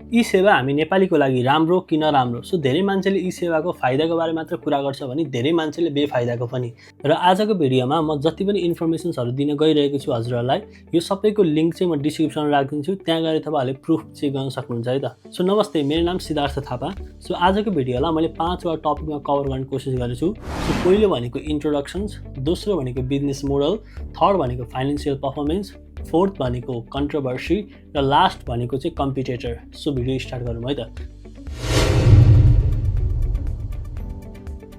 ई सेवा हामी नेपालीको लागि राम्रो कि नराम्रो। सो धेरै मान्छेले ई सेवाको फाइदाको बारे मात्र कुरा गर्छ भने धेरै मान्छेले बेफाइदाको पनि। र आजको भिडियोमा म जति पनि इन्फर्मेसन्सहरू दिन गइरहेको छु हजुरहरूलाई, यो सबैको लिङ्क चाहिँ म डिस्क्रिप्सनमा राखिदिन्छु। त्यहाँ गएर तपाईँहरूले प्रुफ चेक गर्न सक्नुहुन्छ है त। सो नमस्ते, मेरो नाम सिद्धार्थ थापा। सो आजको भिडियोलाई मैले 5वटा टपिकमा कभर गर्ने कोसिस गरेछु। सो पहिलो भनेको इन्ट्रोडक्सन्स, दोस्रो भनेको बिजनेस मोडल, थर्ड भनेको फाइनेन्सियल पर्फर्मेन्स, फोर्थ भनेको कन्ट्रोभर्सी र लास्ट भनेको चाहिँ कम्पिटिटर। सो भिडियो स्टार्ट गरौँ है त।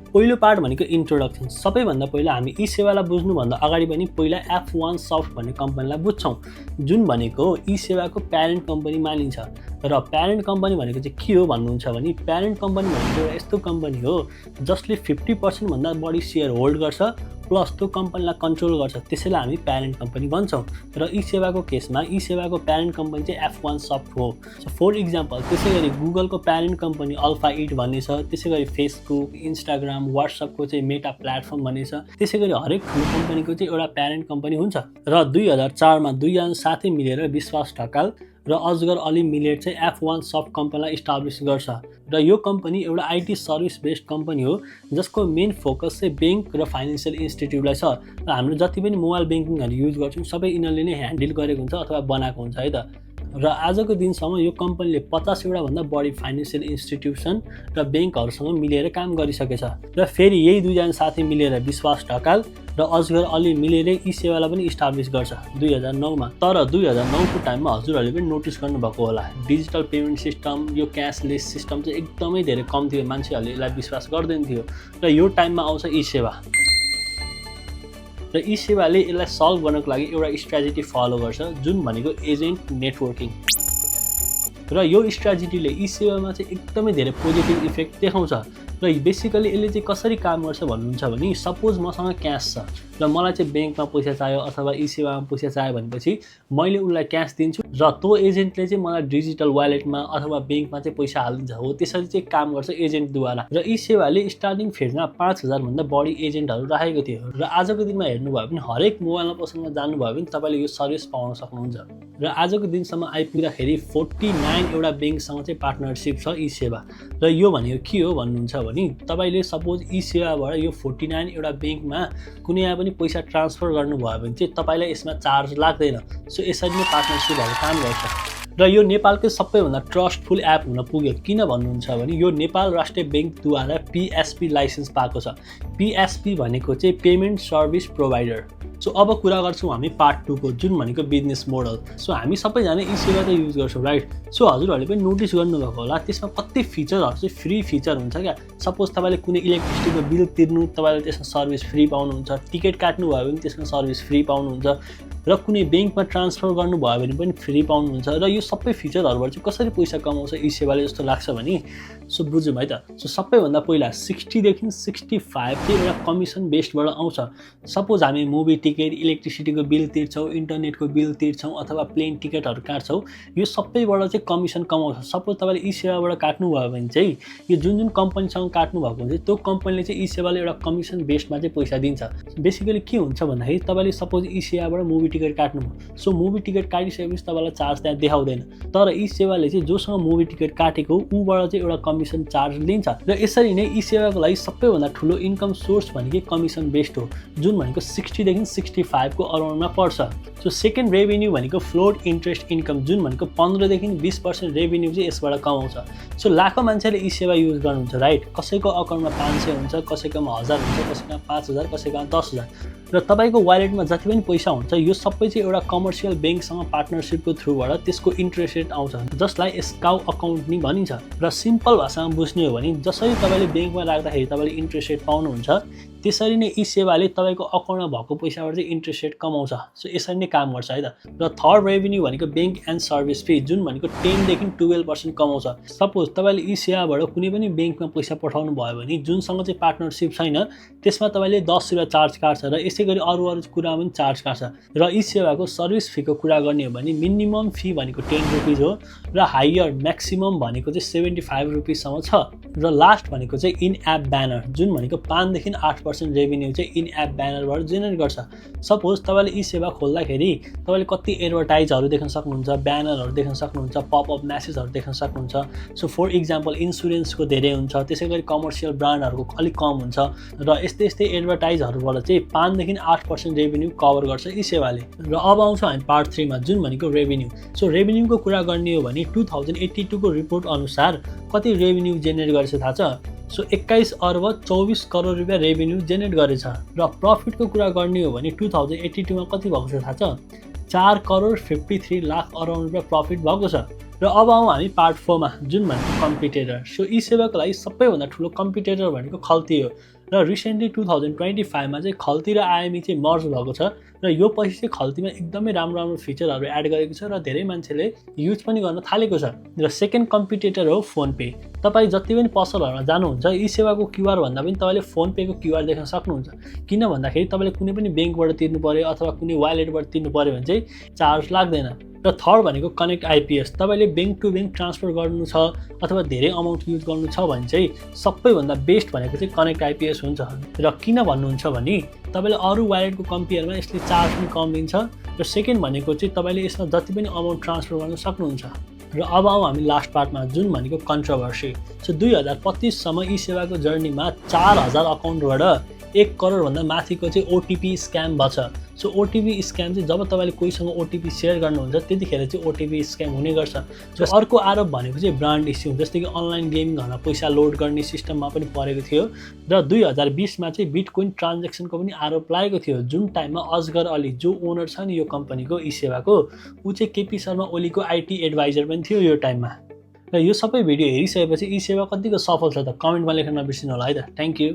पहिलो पार्ट भनेको इन्ट्रोडक्सन। सबैभन्दा पहिला हामी ई सेवालाई बुझ्नुभन्दा अगाडि पनि पहिला F1 सफ्ट भन्ने कम्पनीलाई बुझ्छौँ, जुन भनेको ई सेवाको प्यारेन्ट कम्पनी मानिन्छ। र प्यारेन्ट कम्पनी भनेको चाहिँ के हो भन्नुहुन्छ भने, प्यारेन्ट कम्पनी भनेको एउटा यस्तो कम्पनी हो जसले 50% भन्दा बढी सेयर होल्ड गर्छ प्लस त्यो कम्पनीलाई कन्ट्रोल गर्छ। त्यसैलाई हामी प्यारेन्ट कम्पनी भन्छौँ। र ई सेवाको केसमा ई सेवाको प्यारेन्ट कम्पनी चाहिँ F1 सफ्ट हो। सो फर इक्जाम्पल, त्यसै गरी गुगलको प्यारेन्ट कम्पनी अल्फा इट भन्ने छ, त्यसै गरी फेसबुक, इन्स्टाग्राम, वाट्सएपको चाहिँ मेटा प्लेटफर्म भन्ने छ। त्यसै गरी हरेक ठुलो कम्पनीको चाहिँ एउटा प्यारेन्ट कम्पनी हुन्छ। र 2004मा दुईजना साथै मिलेर विश्वास ढकाल र अजगर अली मिलेर चाहिँ F1 सफ्ट कम्पनीलाई इस्टाब्लिस गर्छ। र यो कम्पनी एउटा आइटी सर्भिस बेस्ड कम्पनी हो जसको मेन फोकस चाहिँ ब्याङ्क र फाइनेन्सियल इन्स्टिट्युटलाई छ। र हाम्रो जति पनि मोबाइल ब्याङ्किङहरू युज गर्छौँ सबै यिनीहरूले नै ह्यान्डल गरेको हुन्छ अथवा बनाएको हुन्छ है त। र आजको दिनसम्म यो कम्पनीले 50वटा भन्दा बढी फाइनेन्सियल इन्स्टिट्युसन र ब्याङ्कहरूसँग मिलेर काम गरिसकेछ। र फेरि यही दुईजना साथी मिलेर विश्वास ढकाल र अजगर अली मिलेर ई सेवालाई पनि इस्टाब्लिस गर्छ 2009मा। तर 2009को टाइममा हजुरहरूले पनि नोटिस गर्नुभएको होला, डिजिटल पेमेन्ट सिस्टम, यो क्यासलेस सिस्टम चाहिँ एकदमै धेरै कम थियो, मान्छेहरूले यसलाई विश्वास गर्दैन थियो। र यो टाइममा आउँछ ई सेवा। र ई सेवाले यसलाई सल्भ गर्नको लागि एउटा स्ट्राटेजी फलो गर्छ, जुन भनेको एजेन्ट नेटवर्किङ। र यो स्ट्राटेजीले ई सेवामा चाहिँ एकदमै धेरै पोजिटिभ इफेक्ट देखाउँछ। र बेसिकली यसले चाहिँ कसरी काम गर्छ भन्नुहुन्छ भने, सपोज मसँग क्यास छ र मलाई चाहिँ ब्याङ्कमा पैसा चाहियो अथवा ई सेवामा पैसा चाहियो भनेपछि मैले उनलाई क्यास दिन्छु र त्यो एजेन्टले चाहिँ मलाई डिजिटल वालेटमा अथवा ब्याङ्कमा चाहिँ पैसा हालिदिन्छ। हो त्यसरी चाहिँ काम गर्छ एजेन्टद्वारा। र ई सेवाले स्टार्टिङ फेजमा 5000 भन्दा बढी एजेन्टहरू राखेको थियो। र आजको दिनमा हेर्नुभयो भने हरेक मोबाइलमा पसलमा जानुभयो भने तपाईँले यो सर्भिस पाउन सक्नुहुन्छ। र आजको दिनसम्म आइपुग्दाखेरि 49 एउटा ब्याङ्कसँग चाहिँ पार्टनरसिप छ ई सेवा। र यो भनेको के हो भन्नुहुन्छ भने, तपाईँले सपोज ई सेवाबाट यो 49 एउटा ब्याङ्कमा कुनै पनि पैसा ट्रान्सफर गर्नुभयो भने चाहिँ तपाईँलाई यसमा चार्ज लाग्दैन। सो यसरी नै पार्टनरसिपहरू काम गर्छ। र यो नेपालकै सबैभन्दा ट्रस्टफुल एप हुन पुग्यो। किन भन्नुहुन्छ भने यो नेपाल राष्ट्रिय ब्याङ्कद्वारा PSP लाइसेन्स पाएको छ। PSP भनेको चाहिँ पेमेन्ट सर्भिस प्रोभाइडर। सो अब कुरा गर्छौँ हामी पार्ट 2 को, जुन भनेको बिजनेस मोडल। सो हामी सबैजना ई सेवा त युज गर्छौँ राइट। सो हजुरहरूले पनि नोटिस गर्नुभएको होला, त्यसमा कति फिचरहरू चाहिँ फ्री फिचर हुन्छ क्या। सपोज तपाईँले कुनै इलेक्ट्रिसिटीको बिल तिर्नु, तपाईँले त्यसमा सर्भिस फ्री पाउनुहुन्छ। टिकट काट्नुभयो भने त्यसमा सर्भिस फ्री पाउनुहुन्छ। र कुनै ब्याङ्कमा ट्रान्सफर गर्नुभयो भने पनि फ्री पाउनुहुन्छ। र यो सबै फिचरहरूबाट चाहिँ कसरी पैसा कमाउँछ ई सेवाले जस्तो लाग्छ भने, सो बुझौँ है त। सो सबैभन्दा पहिला 60 देखि 65 चाहिँ एउटा कमिसन बेस्डबाट आउँछ। सपोज हामी मुभी टिकट, इलेक्ट्रिसिटीको बिल तिर्छौँ, इन्टरनेटको बिल तिर्छौँ अथवा प्लेन टिकटहरू काट्छौँ, यो सबैबाट चाहिँ कमिसन कमाउँछ। सपोज तपाईँले ई सेवाबाट काट्नुभयो भने चाहिँ यो जुन कम्पनीसँग काट्नुभएको हुन्छ त्यो कम्पनीले चाहिँ ई सेवाले एउटा कमिसन बेस्डमा चाहिँ पैसा दिन्छ। बेसिकली के हुन्छ भन्दाखेरि, तपाईँले सपोज ई सेवाबाट मुभी टिकट काट्नुभयो, सो मुभी टिकट काटिसकेपछि तपाईँलाई चार्ज त्यहाँ देखाउँदैन। तर ई सेवाले चाहिँ जोसँग मुभी टिकट काटेको ऊबाट चाहिँ एउटा कमिसन चार्ज लिन्छ। र यसरी नै ई सेवाको लागि सबैभन्दा ठुलो इन्कम सोर्स भनेको कमिसन बेस्ड हो, जुन भनेको 60 देखि 65 को अराउन्डमा पर्छ। सो सेकेन्ड रेभेन्यू भनेको फ्लोट इन्ट्रेस्ट इन्कम, जुन भनेको 15 देखि 20% रेभेन्यू चाहिँ यसबाट कमाउँछ। सो लाखौँ मान्छेले ई सेवा युज गर्नुहुन्छ राइट। कसैको अकाउन्टमा 500 हुन्छ, कसैकोमा 1000 हुन्छ, कसैकोमा 5000, कसैकोमा 10000। र तपाईँको वालेटमा जति पनि पैसा हुन्छ यो सबै चाहिँ एउटा कमर्सियल ब्याङ्कसँग पार्टनरसिपको थ्रुबाट त्यसको इन्ट्रेस्ट रेट आउँछ, जसलाई एस्काउ अकाउन्ट नि भनिन्छ। र सिम्पल भाषामा बुझ्ने हो भने जसरी तपाईँले ब्याङ्कमा राख्दाखेरि तपाईँले इन्ट्रेस्ट रेट पाउनुहुन्छ, त्यसरी नै ई सेवाले तपाईँको अकाउन्टमा भएको पैसाबाट चाहिँ इन्ट्रेस्ट रेट कमाउँछ। सो यसरी नै काम गर्छ है त। र थर्ड रेभेन्यू भनेको ब्याङ्क एन्ड सर्भिस फी, जुन भनेको 10 देखि 12% कमाउँछ। सपोज तपाईँले ई सेवाबाट कुनै पनि ब्याङ्कमा पैसा पठाउनु भयो भने जुनसँग चाहिँ पार्टनरसिप छैन त्यसमा तपाईँले 10 रुपियाँ चार्ज काट्छ र यसै गरी अरू कुरा पनि चार्ज काट्छ। र ई सेवाको सर्भिस फीको कुरा गर्ने हो भने मिनिमम फी भनेको 10 रुपिज हो र हायर म्याक्सिमम भनेको चाहिँ 75 रुपिजसम्म छ। र लास्ट भनेको चाहिँ इन एप ब्यानर, जुन भनेको 5 देखि 8% 8% रेभेन्यू चाहिँ इन एप ब्यानरबाट जेनेरेट गर्छ। सपोज तपाईँले ई सेवा खोल्दाखेरि तपाईँले कति एडभर्टाइजहरू देख्न सक्नुहुन्छ, ब्यानरहरू देख्न सक्नुहुन्छ, पपअप म्यासेजहरू देख्न सक्नुहुन्छ। सो फर इक्जाम्पल इन्सुरेन्सको धेरै हुन्छ, त्यसै गरी कमर्सियल ब्रान्डहरूको अलिक कम हुन्छ र यस्तै यस्तै एडभर्टाइजहरूबाट चाहिँ 5 देखि 8% रेभेन्यू कभर गर्छ ई सेवाले। र अब आउँछ हामी पार्ट 3 मा, जुन भनेको रेभेन्यू। सो रेभेन्यूको कुरा गर्ने हो भने 2082 को रिपोर्ट अनुसार कति रेभेन्यू जेनेरेट गरेछ थाहा छ? सो 21 अर्ब 24 करोड रुपियाँ रेभेन्यू जेनेरेट गरेछ। र प्रफिटको कुरा गर्ने हो भने 2082 मा कति भएको छ थाहा छ? 4 करोड 53 लाख अराउन्ड रुपियाँ प्रफिट भएको छ। र अब आउँ हामी पार्ट 4 मा, जुन भनेको कम्पिटेटर। सो ई सेवाको लागि सबैभन्दा ठुलो कम्पिटेटर भनेको खल्ती हो। र रिसेन्टली 2025 मा चाहिँ खल्ती र आइएमई चाहिँ मर्ज भएको छ र यो पछि चाहिँ खल्तीमा एकदमै राम्रो फिचरहरू एड गरेको छ र धेरै मान्छेले युज पनि गर्न थालेको छ। र सेकेन्ड कम्पिटेटर हो फोन पे। तपाईँ जति पनि पसलहरूमा जानुहुन्छ ई सेवाको क्युआर भन्दा पनि तपाईँले फोन पेको क्युआर देख्न सक्नुहुन्छ। किन भन्दाखेरि तपाईँले कुनै पनि ब्याङ्कबाट तिर्नु पर्यो अथवा कुनै वालेटबाट तिर्नु पर्यो भने चाहिँ चार्ज लाग्दैन। र थर्ड भनेको कनेक्ट आइपिएस। तपाईँले ब्याङ्क टु ब्याङ्क ट्रान्सफर गर्नु छ अथवा धेरै अमाउन्ट युज गर्नु छ भने चाहिँ सबैभन्दा बेस्ट भनेको चाहिँ कनेक्ट आइपिएस हुन्छ। र किन भन्नुहुन्छ भने तपाईँले अरू वालेटको कम्पेयरमा यसले चार्ज पनि कम दिन्छ। र सेकेन्ड भनेको चाहिँ तपाईँले यसमा जति पनि अमाउन्ट ट्रान्सफर गर्न सक्नुहुन्छ। र अब आउँ हामी लास्ट पार्टमा, जुन भनेको कन्ट्रोभर्सी। सो 2025 सम्म ई सेवाको जर्नीमा 4000 अकाउन्टबाट 1 करोडभन्दा माथिको चाहिँ ओटिपी स्क्याम भएको छ। सो ओटिपी स्क्याम चाहिँ जब तपाईँले कोहीसँग ओटिपी सेयर गर्नुहुन्छ त्यतिखेर चाहिँ ओटिपी स्क्याम हुने गर्छ। र अर्को आरोप भनेको चाहिँ ब्रान्ड इस्यु, जस्तै कि अनलाइन गेमिङहरूमा पैसा लोड गर्ने सिस्टममा पनि परेको थियो। र 2020 मा चाहिँ बिटकोइन ट्रान्जेक्सनको पनि आरोप लागेको थियो, जुन टाइममा अजगर अली जो ओनर छ नि यो कम्पनीको ई सेवाको, ऊ चाहिँ केपी शर्मा ओलीको आइटी एडभाइजर पनि थियो यो टाइममा। र यो सबै भिडियो हेरिसकेपछि ई सेवा कतिको सफल छ त कमेन्टमा लेख्न नबिर्सिनु होला है त। Thank you.